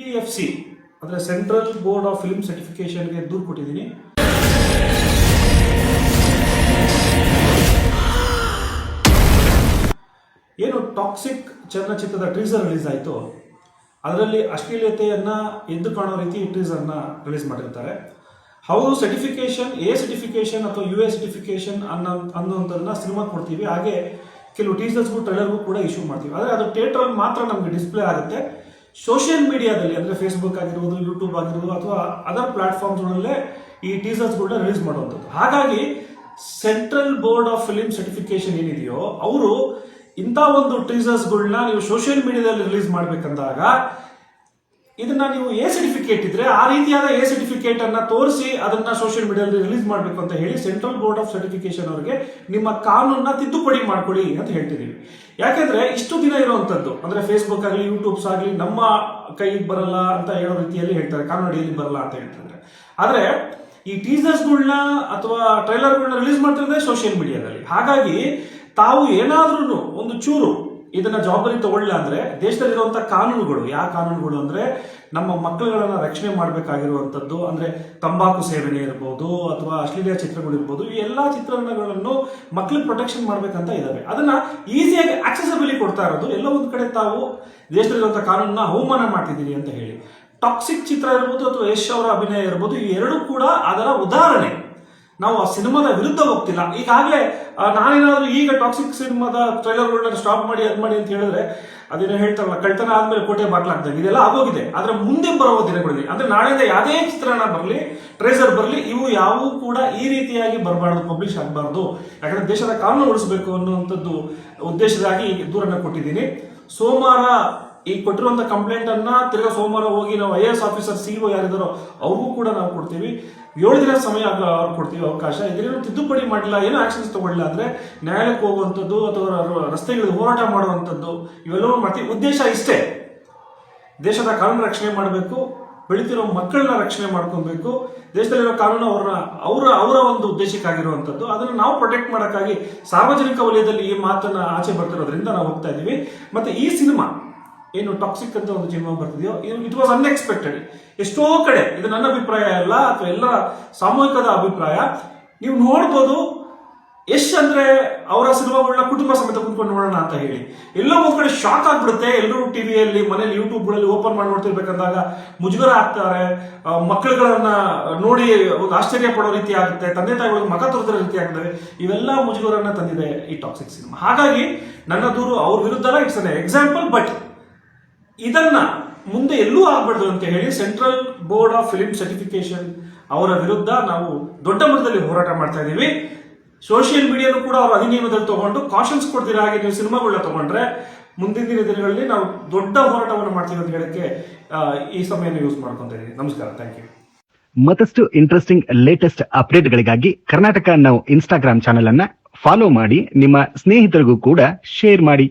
CBFC ಅಂದರೆ central board of film ಸರ್ಟಿಫಿಕೇಶನ್ಗೆ ದೂರು ಕೊಟ್ಟಿದ್ದೀನಿ. ಏನು ಟಾಕ್ಸಿಕ್ ಚಲನಚಿತ್ರದ ಟ್ರೀಸರ್ ರಿಲೀಸ್ ಆಯಿತು, ಅದರಲ್ಲಿ ಅಶ್ಲೀಲತೆಯನ್ನು ಎದ್ದು ಕಾಣೋ ರೀತಿ ಟ್ರೀಸರ್ನ ರಿಲೀಸ್ ಮಾಡಿರ್ತಾರೆ. ಹೌದು, ಸರ್ಟಿಫಿಕೇಶನ್ ಸರ್ಟಿಫಿಕೇಶನ್ ಅಥವಾ UA ಸರ್ಟಿಫಿಕೇಶನ್ ಅನ್ನೋಂಥದ್ದನ್ನ ಸಿನಿಮಾ ಕೊಡ್ತೀವಿ. ಹಾಗೆ ಕೆಲವು ಟೀಸರ್ಸ್ಗೂ ಟ್ರೈಲರ್ಗೂ ಕೂಡ ಇಶ್ಯೂ ಮಾಡ್ತೀವಿ. ಆದರೆ ಅದು ಥಿಯೇಟ್ರಲ್ಲಿ ಮಾತ್ರ ನಮಗೆ ಡಿಸ್ಪ್ಲೇ ಆಗುತ್ತೆ. ಸೋಷಿಯಲ್ ಮೀಡಿಯಾದಲ್ಲಿ ಅಂದರೆ ಫೇಸ್ಬುಕ್ ಆಗಿರ್ಬೋದು, ಯೂಟ್ಯೂಬ್ ಆಗಿರ್ಬೋದು ಅಥವಾ ಅದರ್ ಪ್ಲಾಟ್ಫಾರ್ಮ್ಸ್ಗಳಲ್ಲೇ ಈ ಟೀಸರ್ಸ್ಗಳನ್ನ ರಿಲೀಸ್ ಮಾಡುವಂಥದ್ದು. ಹಾಗಾಗಿ central board of film certification ಏನಿದೆಯೋ ಅವರು ಇಂಥ ಒಂದು ಟೀಸರ್ಸ್ಗಳನ್ನ ನೀವು ಸೋಷಿಯಲ್ ಮೀಡಿಯಾದಲ್ಲಿ ರಿಲೀಸ್ ಮಾಡಬೇಕಂದಾಗ ಇದನ್ನ ನೀವು ಸರ್ಟಿಫಿಕೇಟ್ ಇದ್ರೆ ಆ ರೀತಿಯಾದ ಸರ್ಟಿಫಿಕೇಟ್ ಅನ್ನ ತೋರಿಸಿ ಅದನ್ನ ಸೋಷಿಯಲ್ ಮೀಡಿಯಾದಲ್ಲಿ ರಿಲೀಸ್ ಮಾಡಬೇಕು ಅಂತ ಹೇಳಿ ಸೆಂಟ್ರಲ್ ಬೋರ್ಡ್ ಆಫ್ ಸರ್ಟಿಫಿಕೇಶನ್ ಅವರಿಗೆ ನಿಮ್ಮ ಕಾನೂನನ್ನ ತಿದ್ದುಪಡಿ ಮಾಡ್ಕೊಳ್ಳಿ ಅಂತ ಹೇಳ್ತಿದೀವಿ. ಯಾಕೆಂದ್ರೆ ಇಷ್ಟು ದಿನ ಇರುವಂತದ್ದು ಅಂದ್ರೆ ಫೇಸ್ಬುಕ್ ಆಗಲಿ ಯೂಟ್ಯೂಬ್ಸ್ ಆಗಲಿ ನಮ್ಮ ಕೈಗೆ ಬರಲ್ಲ ಅಂತ ಹೇಳೋ ರೀತಿಯಲ್ಲಿ ಹೇಳ್ತಾರೆ, ಕಾನೂನು ಅಡಿಯಲ್ಲಿ ಬರಲ್ಲ ಅಂತ ಹೇಳ್ತಾರೆ. ಆದ್ರೆ ಈ ಟೀಸರ್ಸ್ಗಳನ್ನ ಅಥವಾ ಟ್ರೈಲರ್ಗಳನ್ನ ರಿಲೀಸ್ ಮಾಡ್ತಿರೋದೇ ಸೋಷಿಯಲ್ ಮೀಡಿಯಾದಲ್ಲಿ. ಹಾಗಾಗಿ ತಾವು ಏನಾದ್ರೂ ಒಂದು ಚೂರು ಇದನ್ನ ಜವಾಬ್ದಾರಿ ತಗೊಳ್ಳಿಲ್ಲ ಅಂದ್ರೆ ದೇಶದಲ್ಲಿರುವಂತಹ ಕಾನೂನುಗಳು, ಯಾವ ಕಾನೂನುಗಳು ಅಂದ್ರೆ ನಮ್ಮ ಮಕ್ಕಳುಗಳನ್ನ ರಕ್ಷಣೆ ಮಾಡಬೇಕಾಗಿರುವಂತದ್ದು, ಅಂದ್ರೆ ತಂಬಾಕು ಸೇವನೆ ಇರ್ಬೋದು ಅಥವಾ ಅಶ್ಲೀಲ ಚಿತ್ರಗಳು ಇರ್ಬೋದು, ಈ ಎಲ್ಲಾ ಚಿತ್ರಣಗಳನ್ನು ಮಕ್ಕಳಿಗೆ ಪ್ರೊಟೆಕ್ಷನ್ ಮಾಡ್ಬೇಕಂತ ಇದಾವೆ. ಅದನ್ನ ಈಸಿಯಾಗಿ ಆಕ್ಸೆಸಿಬಿಲಿಟಿ ಕೊಡ್ತಾ ಇರೋದು ಎಲ್ಲ ಒಂದ್ ಕಡೆ ತಾವು ದೇಶದಲ್ಲಿರುವಂತಹ ಕಾನೂನನ್ನ ಅವಮಾನ ಮಾಡ್ತಿದ್ದೀರಿ ಅಂತ ಹೇಳಿ. ಟಾಕ್ಸಿಕ್ ಚಿತ್ರ ಇರ್ಬೋದು ಅಥವಾ ಯಶ್ ಅವರ ಅಭಿನಯ ಇರ್ಬೋದು, ಈ ಎರಡೂ ಕೂಡ ಅದರ ಉದಾಹರಣೆ. ನಾವು ಆ ಸಿನಿಮಾದ ವಿರುದ್ಧ ಹೋಗ್ತಿಲ್ಲ. ಈಗಾಗಲೇ ನಾನೇನಾದ್ರೂ ಈಗ ಟಾಕ್ಸಿಕ್ ಸಿನಿಮಾದ ಟ್ರೈಲರ್ಗಳನ್ನ ಸ್ಟಾಪ್ ಮಾಡಿ ಅದ್ ಮಾಡಿ ಅಂತ ಹೇಳಿದ್ರೆ ಅದೇನೋ ಹೇಳ್ತಾರಲ್ಲ, ಕಳ್ತನ ಆದ್ಮೇಲೆ ಕೋಟೆ ಬಾಗ್ಲಾಗ್ದಂಗೆ ಇದೆಲ್ಲ ಆಗೋಗಿದೆ. ಆದ್ರೆ ಮುಂದೆ ಬರುವ ದಿನಗಳಲ್ಲಿ ಅಂದ್ರೆ ನಾಳೆಯಿಂದ ಯಾವುದೇ ಚಿತ್ರಣ ಬರಲಿ, ಟ್ರೇಸರ್ ಬರಲಿ, ಇವು ಯಾವೂ ಕೂಡ ಈ ರೀತಿಯಾಗಿ ಬರಬಾರ್ದು, ಪಬ್ಲಿಷ್ ಆಗಬಾರ್ದು. ಯಾಕಂದ್ರೆ ದೇಶದ ಕಾನೂನು ಉಳಿಸಬೇಕು ಅನ್ನುವಂಥದ್ದು ಉದ್ದೇಶದಾಗಿ ದೂರನ್ನ ಕೊಟ್ಟಿದ್ದೀನಿ. ಸೋಮವಾರ ಈ ಕೊಟ್ಟಿರುವಂತ ಕಂಪ್ಲೇಂಟ್ ಅನ್ನ ತಿರ್ಗಾ ಸೋಮವಾರ ಹೋಗಿ ನಾವು IAS ಆಫೀಸರ್ CEO ಯಾರಿದ್ದಾರೋ ಅವ್ರಿಗೂ ಕೂಡ ನಾವು ಕೊಡ್ತೀವಿ. 7 ದಿನ ಸಮಯ ಅವ್ರು ಕೊಡ್ತೀವಿ ಅವಕಾಶ. ಇದರೇನು ತಿದ್ದುಪಡಿ ಮಾಡಿಲ್ಲ, ಏನೋ ಆಕ್ಷನ್ಸ್ ತಗೊಳ್ಳಿಲ್ಲ ಅಂದ್ರೆ ನ್ಯಾಯಾಲಯಕ್ಕೆ ಹೋಗುವಂಥದ್ದು ಅಥವಾ ರಸ್ತೆಗಳಿಗೆ ಹೋರಾಟ ಮಾಡುವಂಥದ್ದು ಇವೆಲ್ಲವೂ ಮಾಡ್ತೀವಿ. ಉದ್ದೇಶ ಇಷ್ಟೇ, ದೇಶದ ಕಾನೂನು ರಕ್ಷಣೆ ಮಾಡಬೇಕು, ಬೆಳಿತಿರೋ ಮಕ್ಕಳನ್ನ ರಕ್ಷಣೆ ಮಾಡ್ಕೊಬೇಕು, ದೇಶದಲ್ಲಿರೋ ಕಾನೂನು ಅವರ ಒಂದು ಉದ್ದೇಶಕ್ಕಾಗಿರುವಂಥದ್ದು. ಅದನ್ನು ನಾವು ಪ್ರೊಟೆಕ್ಟ್ ಮಾಡೋಕ್ಕಾಗಿ ಸಾರ್ವಜನಿಕ ವಲಯದಲ್ಲಿ ಈ ಮಾತನ್ನ ಆಚೆ ಬರ್ತಿರೋದ್ರಿಂದ ನಾವು ಹೋಗ್ತಾ ಇದೀವಿ. ಮತ್ತೆ ಈ ಸಿನಿಮಾ ಏನು ಟಾಕ್ಸಿಕ್ ಅಂತ ಒಂದು ಸಿನಿಮಾ ಬರ್ತಿದೆಯೋ, ಇಟ್ ವಾಸ್ ಅನ್ಎಕ್ಸ್ಪೆಕ್ಟೆಡ್. ಎಷ್ಟೋ ಕಡೆ ಇದು ನನ್ನ ಅಭಿಪ್ರಾಯ ಅಲ್ಲ ಅಥವಾ ಎಲ್ಲ ಸಾಮೂಹಿಕದ ಅಭಿಪ್ರಾಯ. ನೀವು ನೋಡ್ಬೋದು, ಯಶ್ ಅಂದ್ರೆ ಅವರ ಸಿನಿಮಾಗಳನ್ನ ಕುಟುಂಬ ಸಮೇತ ಕುತ್ಕೊಂಡು ನೋಡೋಣ ಅಂತ ಹೇಳಿ ಎಲ್ಲೋ ಒಂದ್ ಕಡೆ ಶಾಕ್ ಆಗ್ಬಿಡುತ್ತೆ. ಎಲ್ಲರೂ ಟಿವಿಯಲ್ಲಿ ಮನೇಲಿ ಯೂಟ್ಯೂಬ್ಗಳಲ್ಲಿ ಓಪನ್ ಮಾಡಿ ನೋಡ್ತಿರ್ಬೇಕಂದಾಗ ಮುಜುಗರ ಆಗ್ತಾರೆ. ಮಕ್ಕಳುಗಳನ್ನ ನೋಡಿ ಒಂದು ಆಶ್ಚರ್ಯ ಪಡೋ ರೀತಿ ಆಗುತ್ತೆ, ತಂದೆ ತಾಯಿಗಳಿಗೆ ಮಗ ತೋರಿಸಿರೋ ರೀತಿ ಆಗ್ತದೆ. ಇವೆಲ್ಲ ಮುಜುಗರನ್ನ ತಂದಿದೆ ಈ ಟಾಕ್ಸಿಕ್ ಸಿನಿಮಾ. ಹಾಗಾಗಿ ನನ್ನ ದೂರು ಅವ್ರ ವಿರುದ್ಧ ಇಟ್ಸ್ ಅನ್ ಎಕ್ಸಾಂಪಲ್. ಬಟ್ ಇದನ್ನ ಮುಂದೆ ಎಲ್ಲೂ ಆಗ್ಬಾರ್ದು ಅಂತ ಹೇಳಿ central board of film certification ಅವರ ವಿರುದ್ಧ ನಾವು ದೊಡ್ಡ ಮಟ್ಟದಲ್ಲಿ ಹೋರಾಟ ಮಾಡ್ತಾ ಇದ್ದೀವಿ. ಸೋಷಿಯಲ್ ಮೀಡಿಯಾನು ಕೂಡ ಅವರು ಅಧಿನಿಯಮದಲ್ಲಿ ತಗೊಂಡು ಕಾಷನ್ಸ್ ಕೊಡ್ತೀರ ಹಾಗೆ ನೀವು ಸಿನಿಮಾಗಳನ್ನ ತಗೊಂಡ್ರೆ ಮುಂದಿನ ದಿನಗಳಲ್ಲಿ ನಾವು ದೊಡ್ಡ ಹೋರಾಟವನ್ನು ಮಾಡ್ತೀವಿ ಅಂತ ಹೇಳಕ್ಕೆ ಈ ಸಮಯನ ಯೂಸ್ ಮಾಡ್ಕೊಂತ ಇದ್ದೀವಿ. ನಮಸ್ಕಾರ, ಥ್ಯಾಂಕ್ ಯು. ಮತ್ತಷ್ಟು ಇಂಟ್ರೆಸ್ಟಿಂಗ್ ಲೇಟೆಸ್ಟ್ ಅಪ್ಡೇಟ್ಗಳಿಗಾಗಿ ಕರ್ನಾಟಕ ನೌ ಇನ್ಸ್ಟಾಗ್ರಾಮ್ ಚಾನೆಲ್ ಅನ್ನ ಫಾಲೋ ಮಾಡಿ, ನಿಮ್ಮ ಸ್ನೇಹಿತರಿಗೂ ಕೂಡ ಶೇರ್ ಮಾಡಿ.